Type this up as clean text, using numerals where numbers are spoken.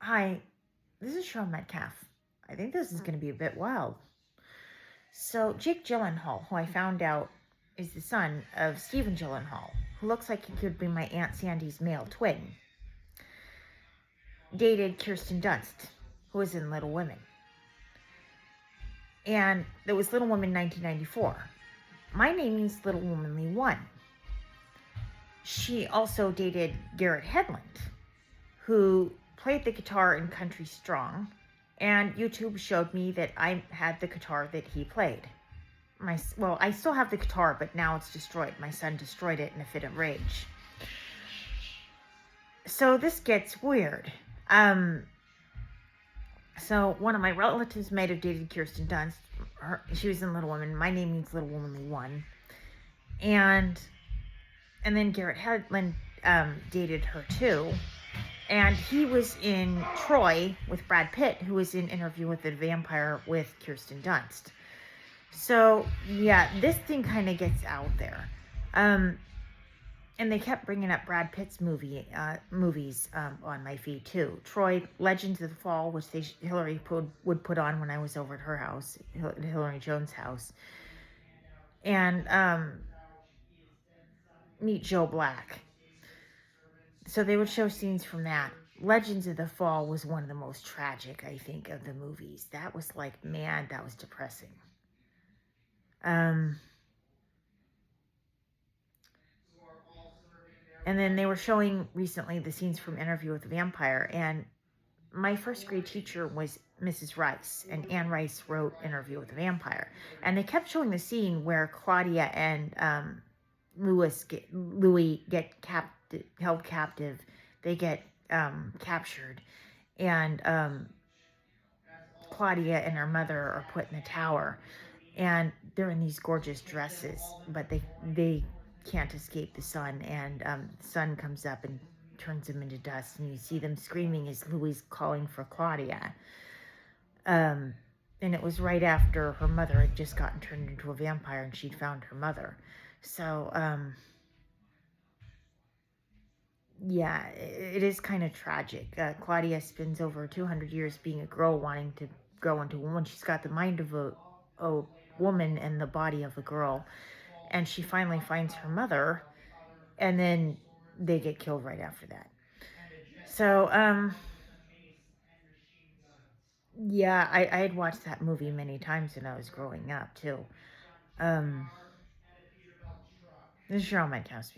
Hi, this is Sean Metcalf. I think this is going to be a bit wild. So, Jake Gyllenhaal, who I found out is the son of Stephen Gyllenhaal, who looks like he could be my Aunt Sandy's male twin, dated Kirsten Dunst, who was in Little Women. And there was Little Women 1994. My name means Little Womanly One. She also dated Garrett Hedlund, who played the guitar in Country Strong, and YouTube showed me that I had the guitar that he played. I still have the guitar, but now it's destroyed. My son destroyed it in a fit of rage. So this gets weird. So one of my relatives might have dated Kirsten Dunst. She was in Little Women. My name means Little Womanly One. And then Garrett Hedlund dated her too. And he was in Troy with Brad Pitt, who was in Interview with the Vampire with Kirsten Dunst. So, yeah, this thing kind of gets out there. And they kept bringing up Brad Pitt's movies on my feed, too. Troy, Legends of the Fall, which Hillary would put on when I was over at her house, Hillary Jones' house. And Meet Joe Black. So they would show scenes from that. Legends of the Fall was one of the most tragic, I think, of the movies. That was like, man, that was depressing. And then they were showing recently the scenes from Interview with the Vampire, and my first grade teacher was Mrs. Rice, and Anne Rice wrote Interview with the Vampire. And they kept showing the scene where Claudia and Louis get held captive. They get captured, and Claudia and her mother are put in the tower, and they're in these gorgeous dresses, but they can't escape the sun, and the sun comes up and turns them into dust, and you see them screaming as Louis calling for Claudia. And it was right after her mother had just gotten turned into a vampire and she'd found her mother. So, yeah, it is kind of tragic. Claudia spends over 200 years being a girl wanting to grow into a woman. She's got the mind of a woman and the body of a girl. And she finally finds her mother, and then they get killed right after that. So, yeah, I had watched that movie many times when I was growing up, too. This is Cheryl Metcalf.